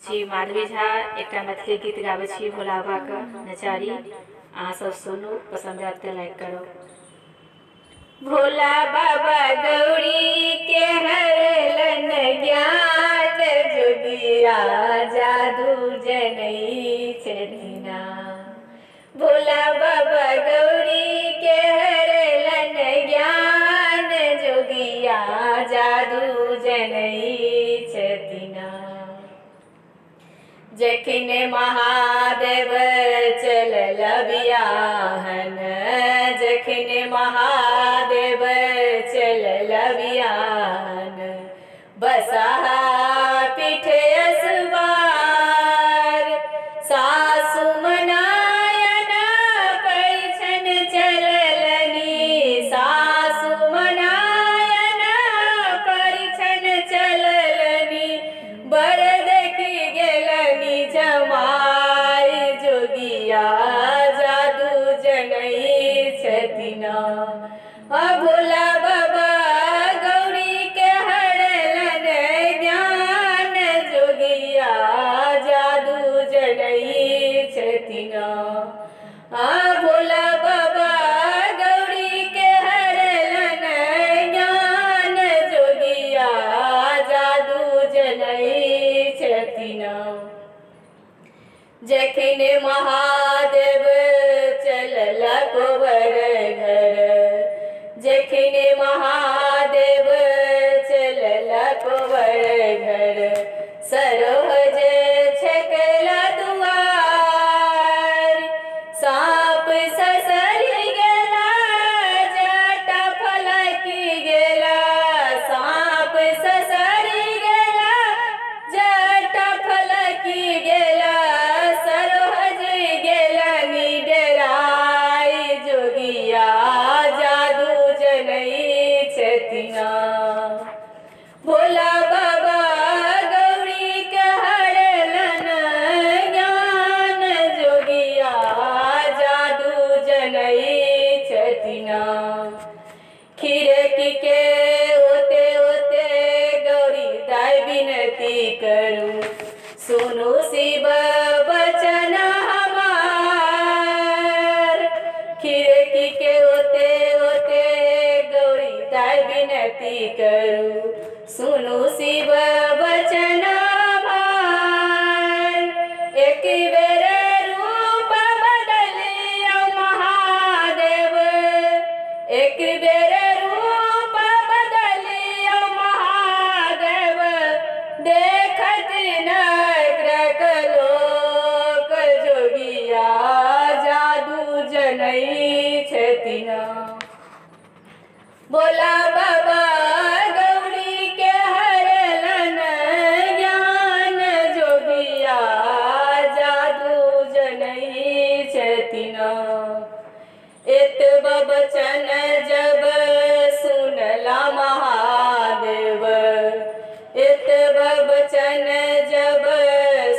छी माधवी झा एक मैथिली गीत गाबै छी भोला बाबा के नचारी। अहाँ सब सुनू, पसंद आयत तऽ लाइक करो। भोला बाबा गौरी के हरलन ज्ञान, जोगिया जादू जनई छथिना। भोला बाबा गौरी के हरलन ज्ञान, जोगिया जादू जनई छथिना। जखिन महादेव चलल बियाहन, जखिन महादेव चलल बियाहन, बसहा पीठ असवार, सासु मनायन परिछन चललनि, सासु मनायन परिछन चललनि, बर देखि गेलनि जमाई, जोगिया जादू जनई छथिना। भोला बाबा गौरी के हरलन ज्ञान, जोगिया जादू जनई छथिना। भोला बाबा गौरी के हरलन ज्ञान, जोगिया जादू जनई छथिना। जखिन महादेव चलल कोबर घर, जखिन महादेव चलल कोबर घर, सरोज छकला दुआर, साप ससरी गेला जटा फलकी गेला, साप ससरी गेला जटा फलकी गेला, सरोज गेलनि डेराई, जोगिया जादू जनई छथिना। भोला बाबा गौरी के हरलन ज्ञान, जोगिया जादू जनई छथिना। खिड़की के ओते ओते गौरी दाय विनती करू, सुनु शिव बचन हमार। खिड़की के ओते ओते गौरी दाय विनती करू, सुनु शिव बचन हमार। एक बेर रूप बदलियो महादेव, एक बेर रूप बदलियो महादेव, देखत नग्रक लोक, जोगिया जादू जनई छथिना। भोला बाबा गौरी के हरलन ज्ञान, जोगिया जादू जनई छथिना। एतबा बचन जब सुनला महादेव, एतबा बचन जब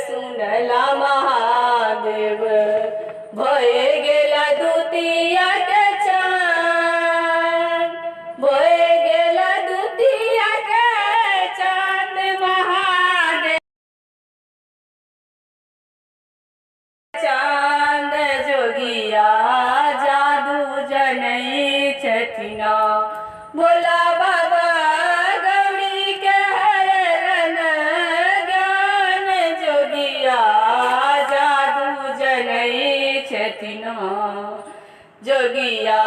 सुनला महादेव, भय गेला दुतिया के चाँद, भय गेला दुतिया के चाँद, महादेव चाँद, जोगिया जादू जनई छथिना। भोला बाबा गौरी के हरलन ज्ञान, जोगिया जादू जनई छथिना। जोगिया